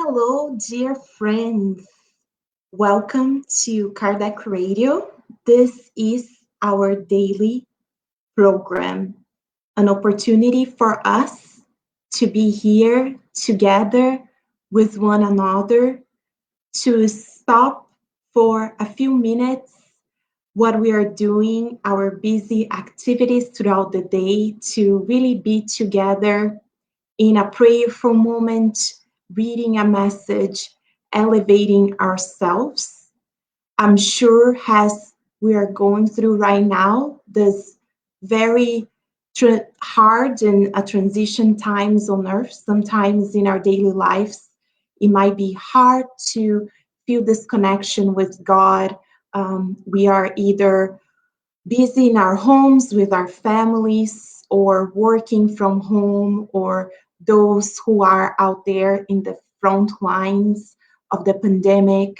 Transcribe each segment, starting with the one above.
Hello, dear friends. Welcome to Kardec Radio. This is our daily program, an opportunity for us to be here together with one another, to stop for a few minutes what we are doing, our busy activities throughout the day, to really be together in a prayerful moment, reading a message, elevating ourselves. I'm sure as we are going through right now, this very hard and a transition times on earth, sometimes in our daily lives, it might be hard to feel this connection with God. We are either busy in our homes with our families or working from home, or those who are out there in the front lines of the pandemic,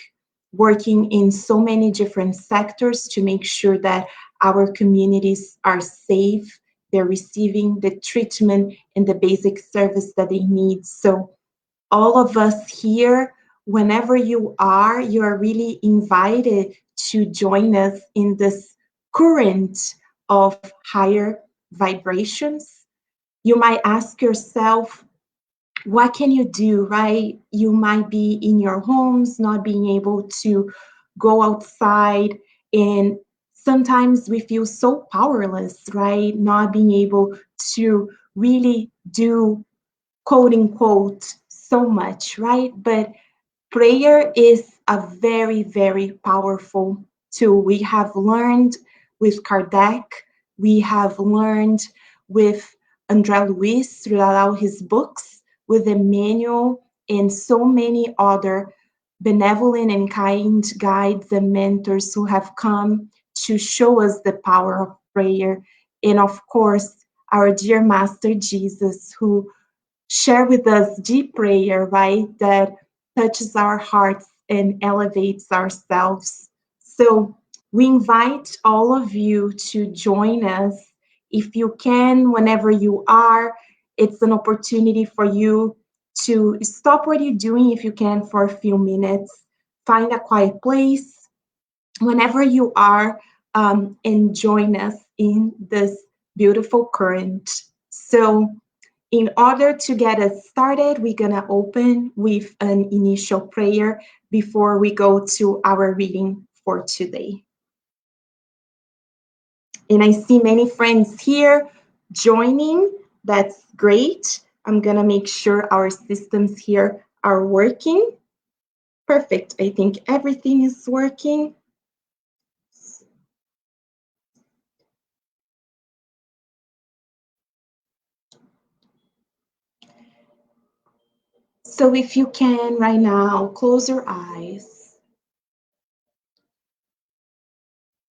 working in so many different sectors to make sure that our communities are safe, they're receiving the treatment and the basic service that they need. So all of us here, whenever you are really invited to join us in this current of higher vibrations. You might ask yourself, what can you do, right? You might be in your homes, not being able to go outside. And sometimes we feel so powerless, right? Not being able to really do quote unquote so much, right? But prayer is a very, very powerful tool. We have learned with Kardec, we have learned with André Luiz throughout his books, with Emmanuel, and so many other benevolent and kind guides and mentors who have come to show us the power of prayer. And of course, our dear Master Jesus, who share with us deep prayer, right? That touches our hearts and elevates ourselves. So we invite all of you to join us if you can, whenever you are. It's an opportunity for you to stop what you're doing if you can for a few minutes, find a quiet place whenever you are, and join us in this beautiful current. So in order to get us started, we're going to open with an initial prayer before we go to our reading for today. And I see many friends here joining. That's great. I'm going to make sure our systems here are working. Perfect. I think everything is working. So if you can right now, close your eyes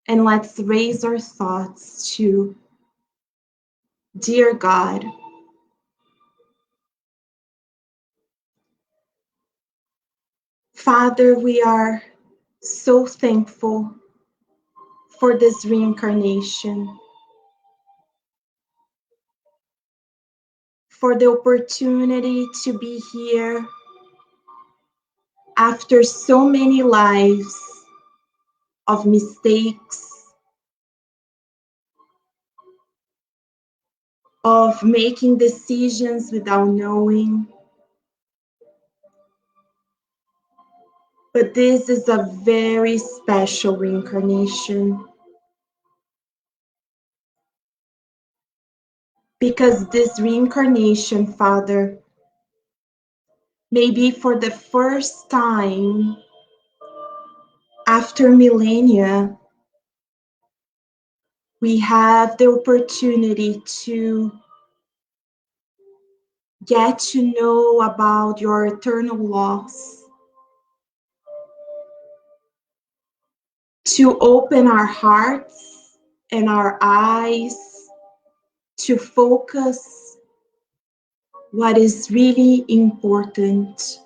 and let's raise our thoughts to dear God. Father, we are so thankful for this reincarnation, for the opportunity to be here after so many lives of mistakes, of making decisions without knowing. But this is a very special reincarnation because this reincarnation, Father, may be for the first time after millennia, we have the opportunity to get to know about your eternal laws, to open our hearts and our eyes to focus what is really important,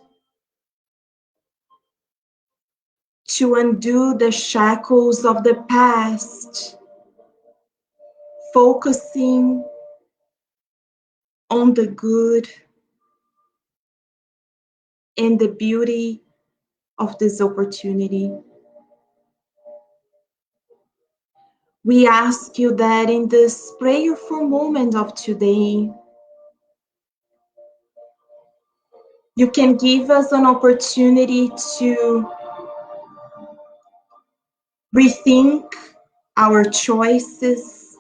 to undo the shackles of the past, focusing on the good, and the beauty of this opportunity. We ask you that in this prayerful moment of today, you can give us an opportunity to rethink our choices,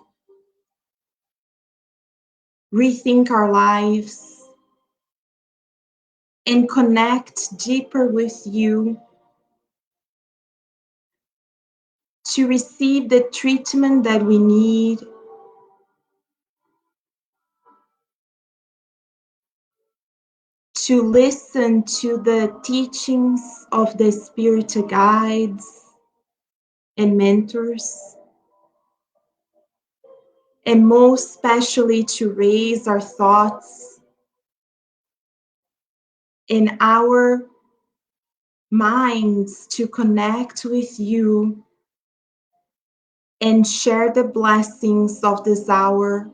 rethink our lives, and connect deeper with you to receive the treatment that we need, to listen to the teachings of the spiritual guides and mentors, and most especially to raise our thoughts and our minds to connect with you and share the blessings of this hour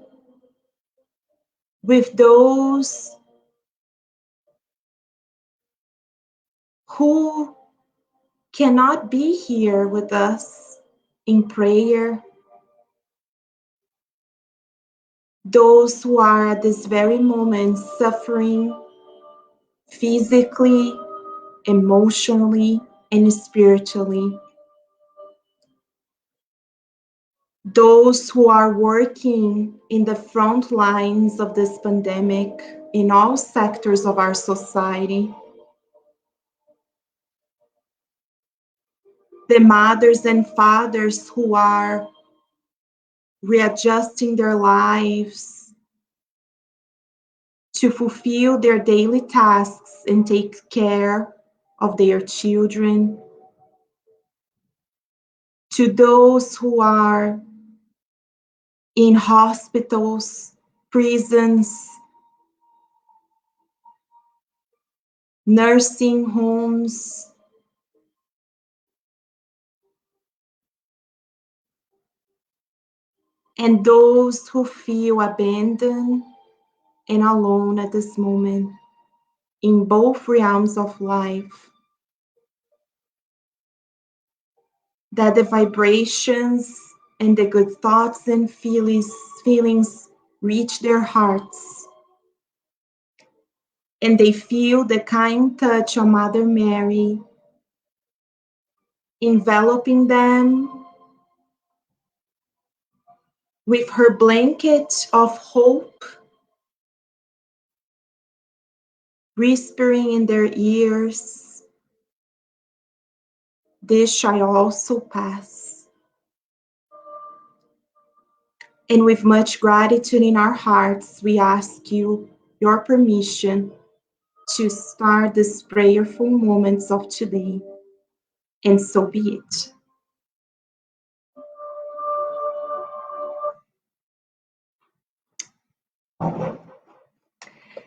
with those who cannot be here with us in prayer, those who are at this very moment suffering physically, emotionally, and spiritually, those who are working in the front lines of this pandemic in all sectors of our society, the mothers and fathers who are readjusting their lives to fulfill their daily tasks and take care of their children, to those who are in hospitals, prisons, nursing homes, and those who feel abandoned and alone at this moment in both realms of life, that the vibrations and the good thoughts and feelings reach their hearts, and they feel the kind touch of Mother Mary enveloping them with her blanket of hope, whispering in their ears, "This shall also pass." And with much gratitude in our hearts, we ask you your permission to start these prayerful moments of today, and so be it.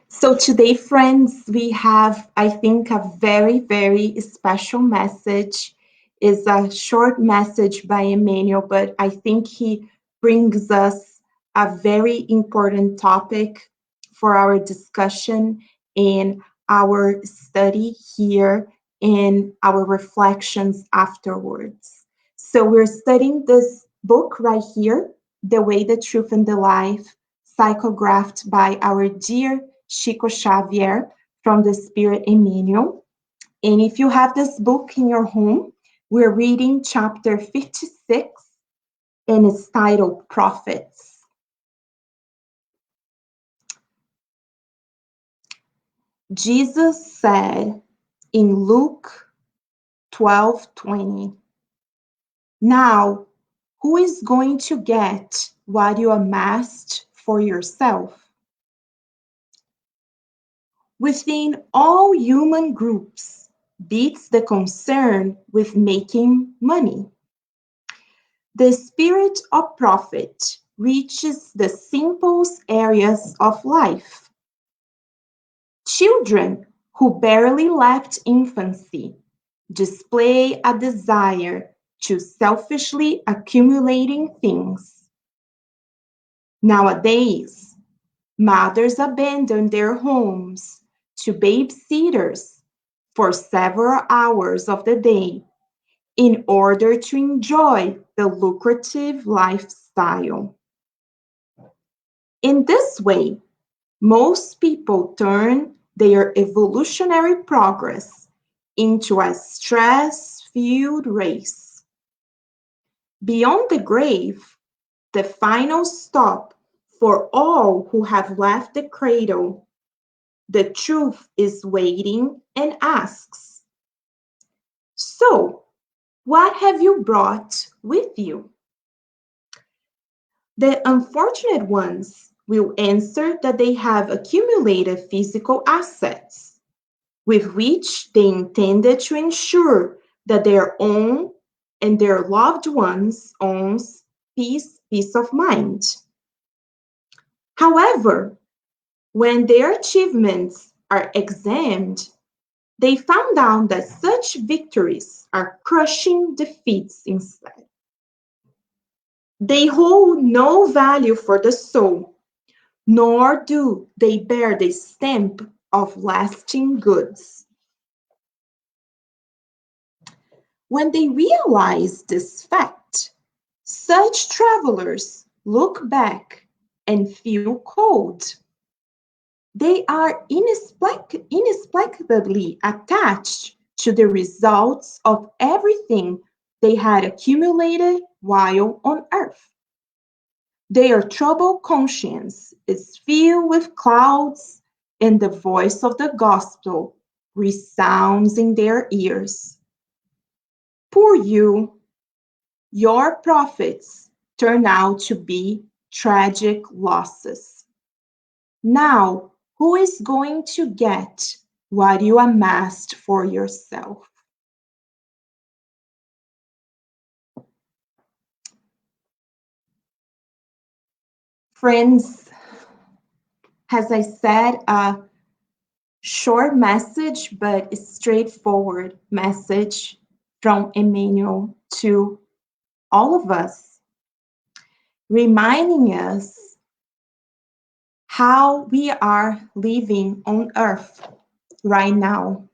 So today, friends, we have, I think, a very, very special message. It's a short message by Emmanuel, but I think he brings us a very important topic for our discussion and our study here and our reflections afterwards. So we're studying this book right here, The Way, the Truth, and the Life, psychographed by our dear Chico Xavier from the Spirit Emmanuel. And if you have this book in your home, we're reading chapter 56, and it's titled Prophets. Jesus said in Luke 12:20, "Now, who is going to get what you amassed for yourself?" Within all human groups beats the concern with making money. The spirit of profit reaches the simplest areas of life. Children who barely left infancy display a desire to selfishly accumulating things. Nowadays, mothers abandon their homes to babysitters for several hours of the day in order to enjoy the lucrative lifestyle. In this way, most people turn their evolutionary progress into a stress-filled race. Beyond the grave, the final stop for all who have left the cradle, the truth is waiting and asks, "So, what have you brought with you?" The unfortunate ones will answer that they have accumulated physical assets with which they intended to ensure that their own and their loved ones' own peace of mind. However, when their achievements are examined, they found out that such victories are crushing defeats instead. They hold no value for the soul, nor do they bear the stamp of lasting goods. When they realize this fact, such travelers look back and feel cold. They are inexplicably attached to the results of everything they had accumulated while on earth. Their troubled conscience is filled with clouds, and the voice of the gospel resounds in their ears. Poor you, your profits turn out to be tragic losses. Now, who is going to get what you amassed for yourself? Friends, as I said, a short message, but a straightforward message from Emmanuel to all of us, reminding us how we are living on earth right now.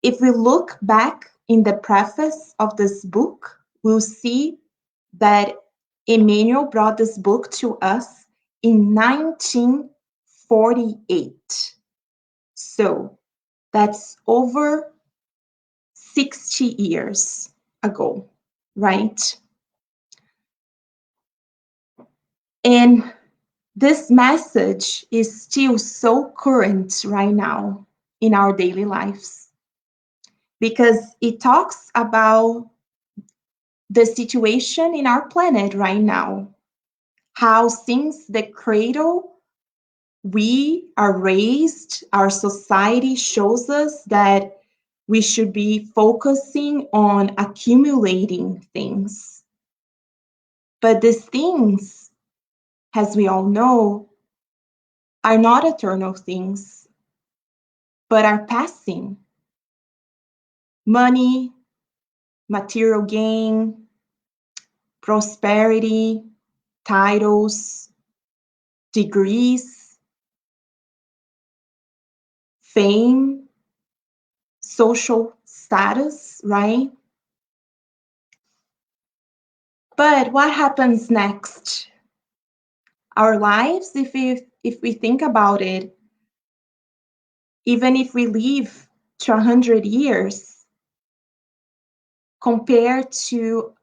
If we look back in the preface of this book, we'll see that Emmanuel brought this book to us in 1948. So that's over 60 years ago, right? And this message is still so current right now in our daily lives because it talks about the situation in our planet right now, how since the cradle we are raised, our society shows us that we should be focusing on accumulating things. But these things, as we all know, are not eternal things, but are passing. Money, material gain, prosperity, titles, degrees, fame, social status, right? But what happens next? Our lives, if we think about it, even if we live to 100 years, compared to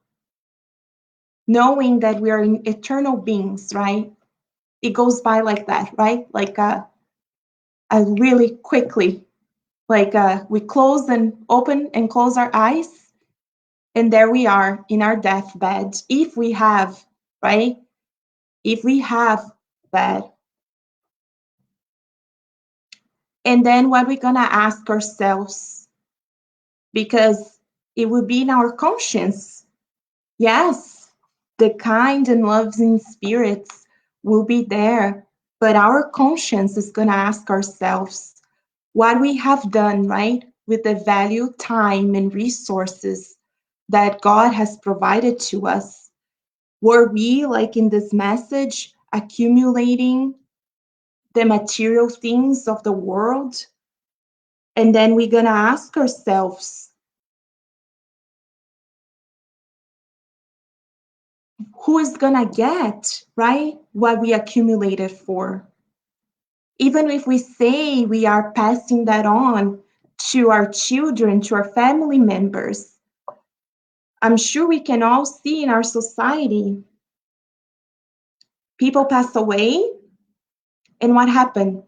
knowing that we are eternal beings, right? It goes by like that, right? Like really quickly, like we close and open and close our eyes, and there we are in our deathbed, if we have, right? If we have that. And then what we're gonna ask ourselves, because it will be in our conscience. Yes, the kind and loving spirits will be there, but our conscience is gonna ask ourselves what we have done, right, with the value, time, and resources that God has provided to us. Were we, like in this message, accumulating the material things of the world And then we're going to ask ourselves, who is going to get, right, what we accumulated for? Even if we say we are passing that on to our children, to our family members, I'm sure we can all see in our society, people pass away, and what happened?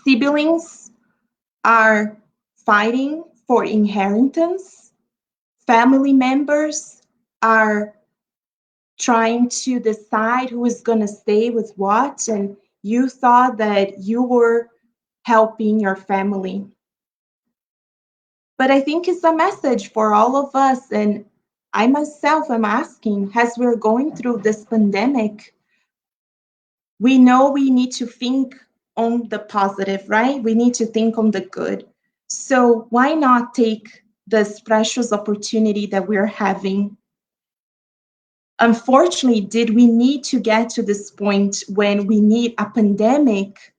Siblings are fighting for inheritance. Family members are trying to decide who is going to stay with what, and you thought that you were helping your family. But I think it's a message for all of us, and I myself am asking, as we're going through this pandemic, we know we need to think on the positive, right? We need to think on the good. So why not take this precious opportunity that we're having? Unfortunately, did we need to get to this point when we need a pandemic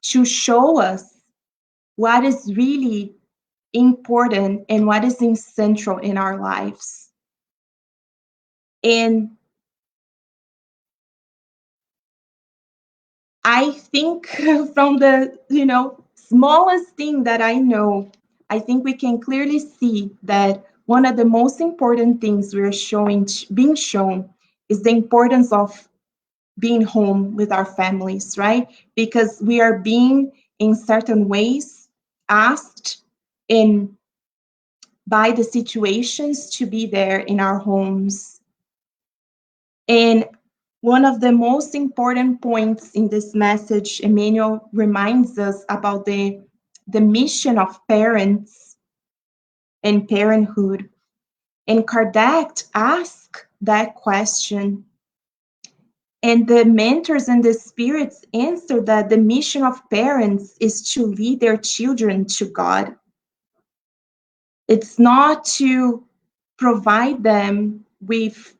to show us what is really important and what is central in our lives? And I think from the, smallest thing that I know, I think we can clearly see that one of the most important things we're being shown is the importance of being home with our families, right? Because we are being, in certain ways, asked in by the situations to be there in our homes. And one of the most important points in this message, Emmanuel reminds us about the mission of parents and parenthood. And Kardec asked that question. And the mentors and the spirits answer that the mission of parents is to lead their children to God. It's not to provide them with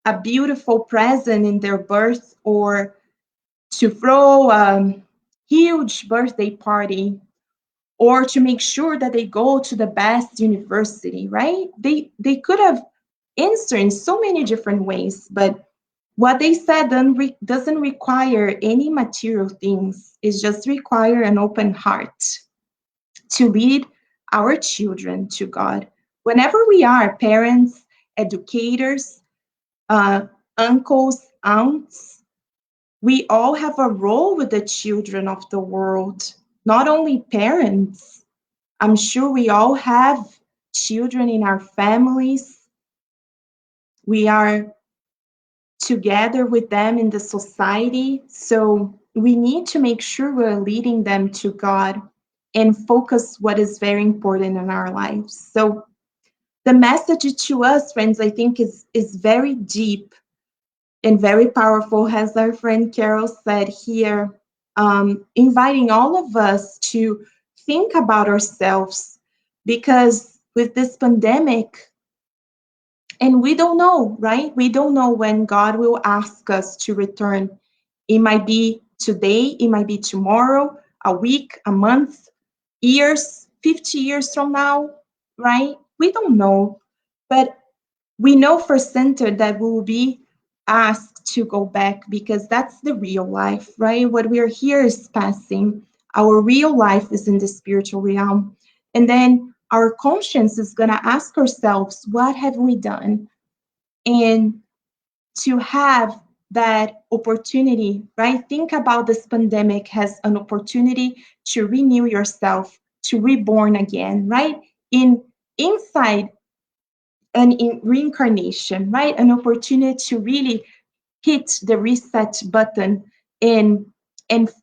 a beautiful present in their birth or to throw a huge birthday party or to make sure that they go to the best university, right? They could have answered in so many different ways, but what they said doesn't require any material things. It just require an open heart to lead our children to God. Whenever we are parents, educators, uh, uncles, aunts, we all have a role with the children of the world, not only parents. I'm sure we all have children in our families. We are together with them in the society. So we need to make sure we're leading them to God and focus what is very important in our lives. So the message to us, friends, I think is very deep and very powerful, as our friend Carol said here, inviting all of us to think about ourselves, because with this pandemic, and we don't know, right? We don't know when God will ask us to return. It might be today, it might be tomorrow, a week, a month, years, 50 years from now, right? We don't know. But we know for center that we will be asked to go back, because that's the real life, right? What we are here is passing. Our real life is in the spiritual realm. And then our conscience is going to ask ourselves, what have we done? And to have that opportunity, right? Think about this pandemic as an opportunity to renew yourself, to reborn again, right? Inside and in reincarnation, right? An opportunity to really hit the reset button and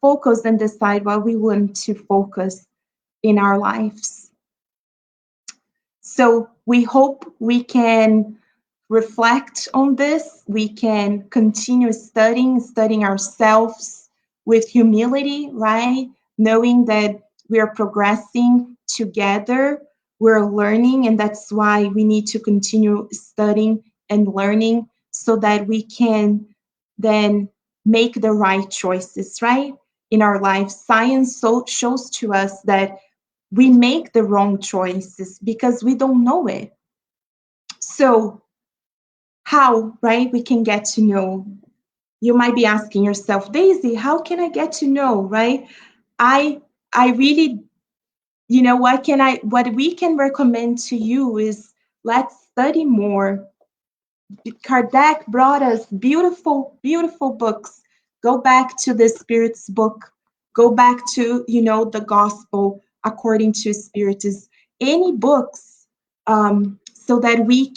focus and decide what we want to focus in our lives. So we hope we can reflect on this. We can continue studying ourselves with humility, right? Knowing that we are progressing together, we're learning, and that's why we need to continue studying and learning so that we can then make the right choices, right? In our life, science shows to us that we make the wrong choices because we don't know it. So how, right, we can get to know? You might be asking yourself, Daisy, how can I get to know, right? I really, what we can recommend to you is let's study more. Kardec brought us beautiful, beautiful books. Go back to the Spirit's book. Go back to, the Gospel according to Spiritus. Any books, so that we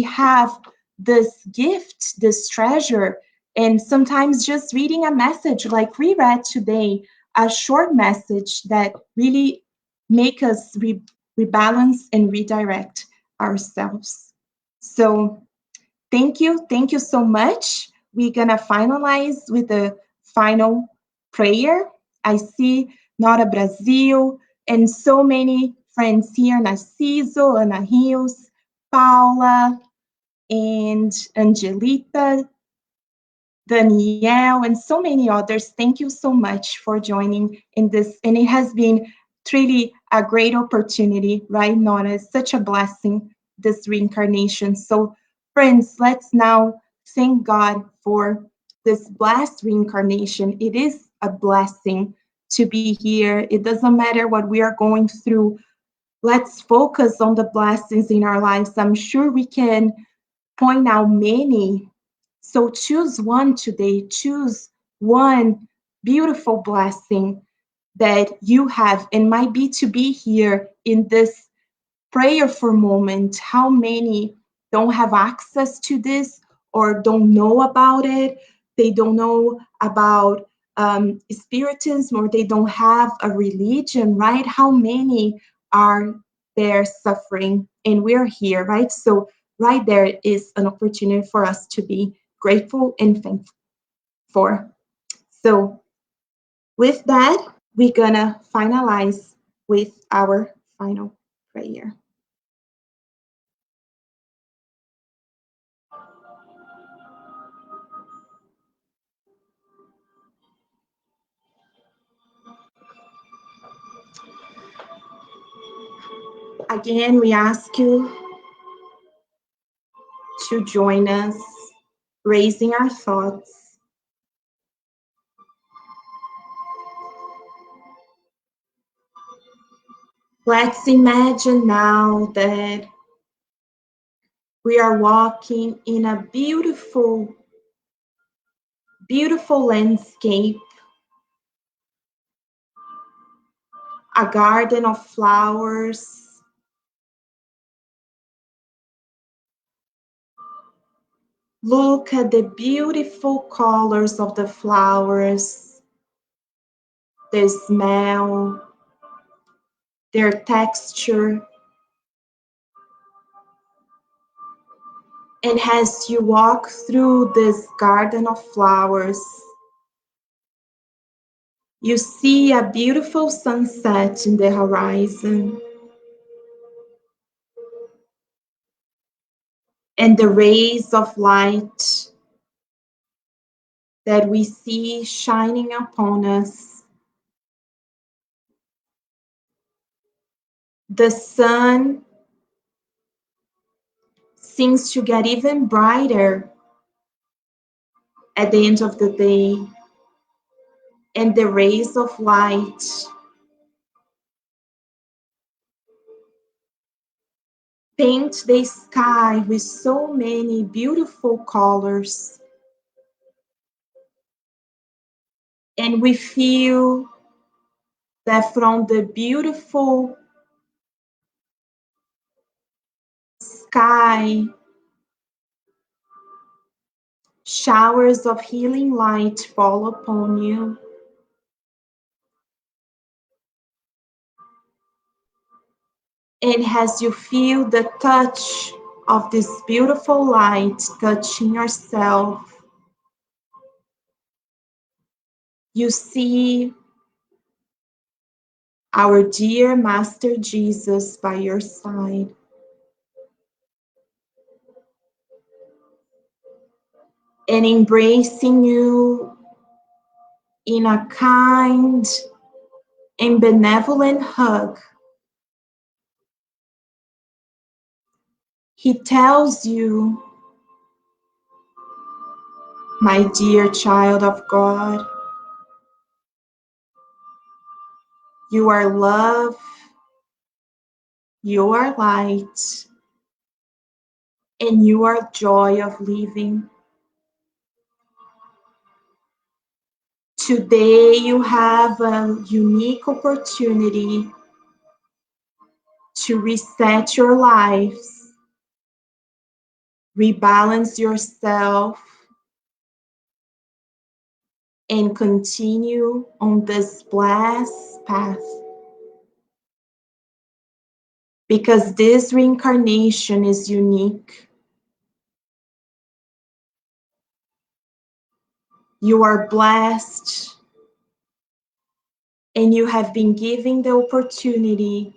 have this gift, this treasure, and sometimes just reading a message like we read today, a short message that really make us rebalance and redirect ourselves. So thank you so much. We're gonna finalize with the final prayer. I see Nora Brazil and so many friends here, Narciso, Ana Rios, Paula, and Angelita, Danielle, and so many others. Thank you so much for joining in this. And it has been truly a great opportunity, right, Nora? It's such a blessing, this reincarnation. So, friends, let's now thank God for this blessed reincarnation. It is a blessing to be here. It doesn't matter what we are going through. Let's focus on the blessings in our lives. I'm sure we can point out many. So choose one today. Choose one beautiful blessing that you have and might be to be here in this prayerful moment. How many don't have access to this or don't know about it? They don't know about spiritism, or they don't have a religion, right? How many are there suffering and we're here, right? So right there is an opportunity for us to be grateful and thankful for. So with that, we're gonna finalize with our final prayer. Again, we ask you to join us, raising our thoughts. Let's imagine now that we are walking in a beautiful, beautiful landscape, a garden of flowers. Look at the beautiful colors of the flowers, their smell, their texture. And as you walk through this garden of flowers, you see a beautiful sunset in the horizon. And the rays of light that we see shining upon us. The sun seems to get even brighter at the end of the day, and the rays of light paint the sky with so many beautiful colors. And we feel that from the beautiful sky, showers of healing light fall upon you. And as you feel the touch of this beautiful light touching yourself, you see our dear Master Jesus by your side. And embracing you in a kind and benevolent hug. He tells you, my dear child of God, you are love, you are light, and you are joy of living. Today you have a unique opportunity to reset your lives, rebalance yourself, and continue on this blessed path. Because this reincarnation is unique. You are blessed, and you have been given the opportunity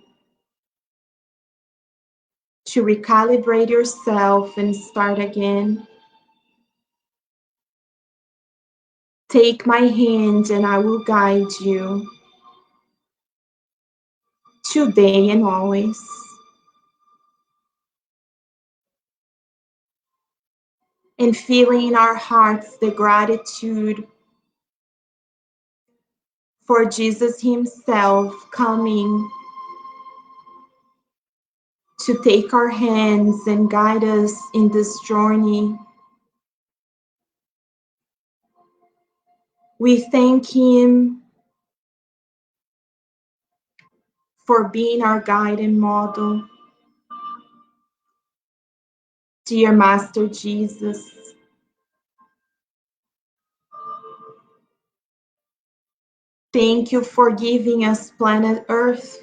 to recalibrate yourself and start again. Take my hand and I will guide you today and always. And feeling in our hearts the gratitude for Jesus himself coming to take our hands and guide us in this journey. We thank him for being our guide and model. Dear Master Jesus, thank you for giving us planet Earth,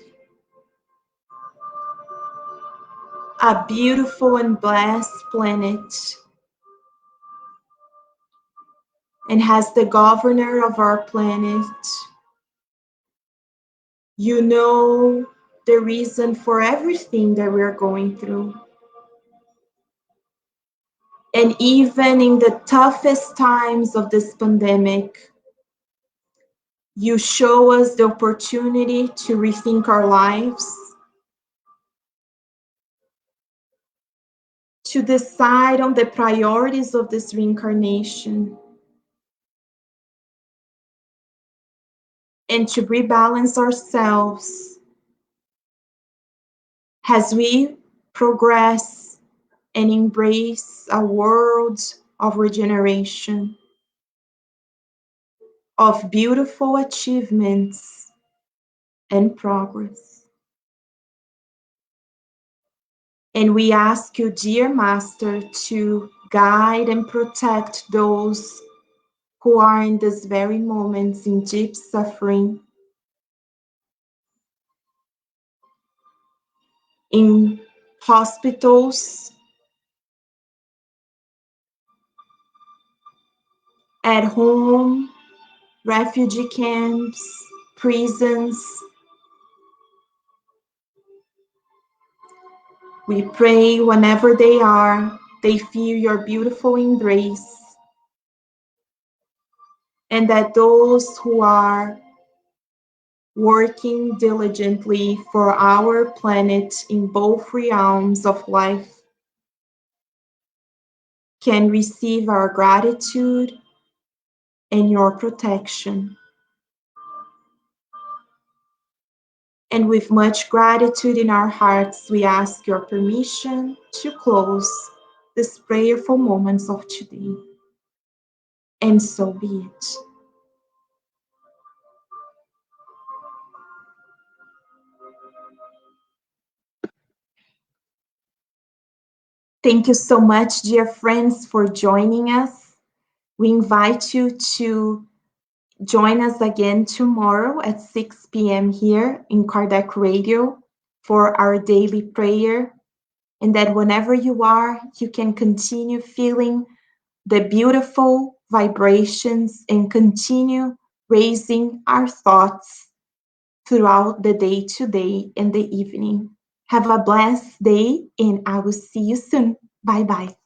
a beautiful and blessed planet, and as the governor of our planet, you know the reason for everything that we're going through. And even in the toughest times of this pandemic, you show us the opportunity to rethink our lives, to decide on the priorities of this reincarnation, and to rebalance ourselves as we progress and embrace a world of regeneration, of beautiful achievements and progress. And we ask you, dear Master, to guide and protect those who are in this very moments in deep suffering, in hospitals, at home, refugee camps, prisons. We pray whenever they are, they feel your beautiful embrace, and that those who are working diligently for our planet in both realms of life can receive our gratitude and your protection. And with much gratitude in our hearts, we ask your permission to close this prayerful moments of today. And so be it. Thank you so much, dear friends, for joining us. We invite you to join us again tomorrow at 6 p.m. here in Kardec Radio for our daily prayer. And that whenever you are, you can continue feeling the beautiful vibrations and continue raising our thoughts throughout the day today and the evening. Have a blessed day, and I will see you soon. Bye-bye.